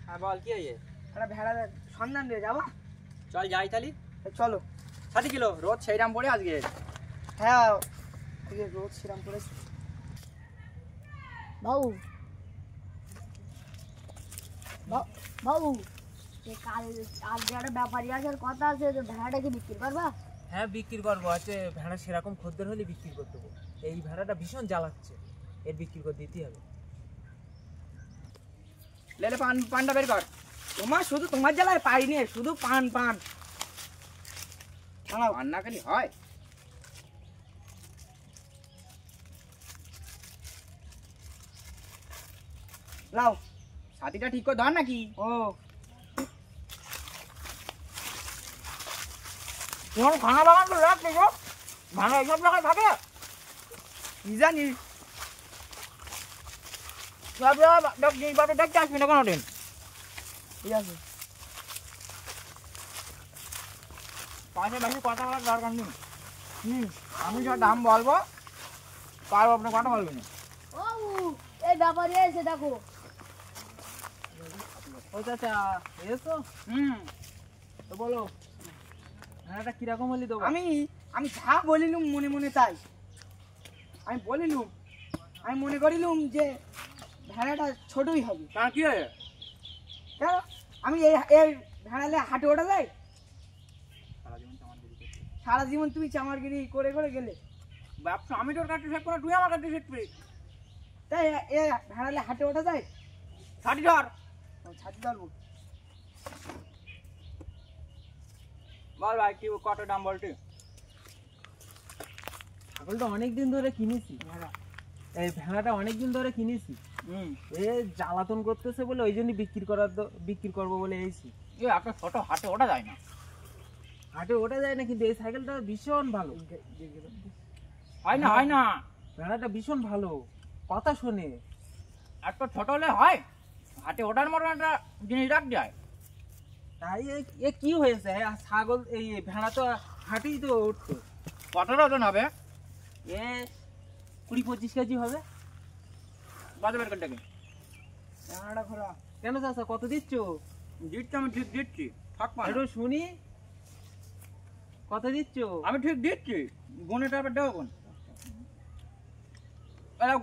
হ্যাঁ বল কি হয়েছে? একটা ভেড়া সন্ধান দিয়ে যাবো। চল যাই তাহলে। চলো। 60 কিলো রোদ সেইরাম পড়ে আজকে। হ্যাঁ রোদ সেরাম পড়েছে। বাবু বাবু কাল আজকে একটা ব্যাপারী আসার কথা আছে, তো ভেড়াটাকে বিক্রি করবা? হ্যাঁ বিক্রি করবো। আছে ভেড়া সেরকম খদ্দের হলে বিক্রি করে দেবো। এই ভেড়াটা ভীষণ জ্বালাচ্ছে, এর বিক্রি করে দিতে হবে। লেলে পানটা বের কর। তোমার জ্বালায় পাইনি, শুধু পান পান পান না খালি হয়। লাও। ছাতিটা ঠিক করে ধর নাকি? ও তোমার ভাঙা বাগান তো রাখতে গো, ভাঙা এইসব জায়গায় থাকে কি জানি। দেখতে আসবি না কোনোদিন। ঠিক আছে, পাশে বেশি কথা বলার দরকার নেই। আমি যা দাম বলবো তার আপনি কথা বলবেন না। ও এই ব্যাপারী এসে দেখো। ও চাচা এসো। তো বলো ভেড়াটা কিরকম হলি দেবো? আমি যা বলিলুম মনে মনে তাই আমি বলিলুম। আমি মনে করিলুম যে ভেড়াটা ছোটই হবে। তার কি হয়? কেন আমি এই ভেড়ালে হাটে ওঠা যায়? সারা জীবন তুমি চামারগিরি করে করে গেলে। ব্যবসা আমি তোর কাছে শেখ করে তুই আমার কাছে শিখবি। তাই এ ভেড়ালে হাটে ওঠা যায়? ছাতি ধর। ছাতি ধরবো। বল ভাই কি কত দাম বলটি? ছাগলটা অনেকদিন ধরে কিনেছি, এই ভেড়াটা অনেকদিন ধরে কিনেছি। এ জ্বালাতন করতেছে বলে ওই জন্য বিক্রি করবো বলে এইছি। একটা ছোট হাটে ওঠা যায় না। হাটে ওঠা যায় না, কিন্তু এই সাইকেলটা ভীষণ ভালো। হয় না হয় না, ভেড়াটা ভীষণ ভালো, কথা শোনে। একটা ছোট হলে হয়, হাটে ওঠার মতো একটা জিনিস রাখ যায়। তাই এ কি হয়েছে? ছাগল এই ভেড়া তো হাটেই তো উঠতো। কতটা ওজন হবে? এ 20-25 কেজি হবে। বাজার বের করতে ভেড়াটা ঘোরা। কেন চাচা কত দিচ্ছ? দিচ্ছি, আমি ঠিক দিচ্ছি। থাক পা একটু শুনি কত দিচ্ছ? আমি ঠিক দিচ্ছি। গুনে টাকা দেবো কোন?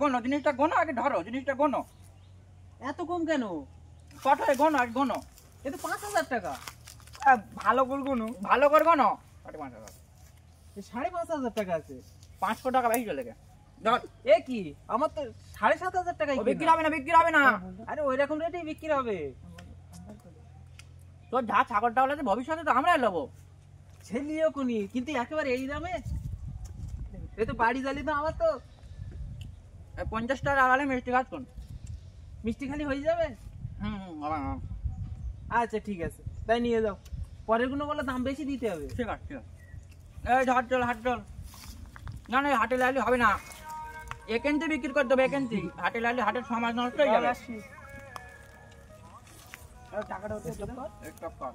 গোনো জিনিসটা গোনো, আগে ধরো জিনিসটা গোনো। এত কম কেন? কত গোনো আগে গোনো। এ তো 5,000 টাকা। ভালো করবো না। ভালো করে গোনো। 5,500 টাকা আছে। 500 টাকা বেশি চলে গে। ধর। এ কি, আমার তো 7,500 টাকাই বিক্রি হবে না, বিক্রি হবে না। আরে ওই রকম রেটেই বিক্রি হবে। তোর যা ছাগলটা হলে ভবিষ্যতে তো আমরাই নেবো। ছেলিও কোনি, কিন্তু একেবারে এই দামে? এ তো বাড়ি জ্বালি তো আমার তো 50 টাকা আগালে মিষ্টি খাস কোন? মিষ্টি খালি হয়ে যাবে। আচ্ছা ঠিক আছে, তাই নিয়ে যাও। পরের গুলো বলে দাম বেশি দিতে হবে। ঠিক আছে ঠিক আছে। এই হাট চল হাট চল। না না হাটে লাইলে হবে না, একেন্তি বিক্রি করে দেবো। একেন্তি হাটে লাইলে হাটের সমাজ নষ্ট হয়ে যাবে। টাকাটা কর।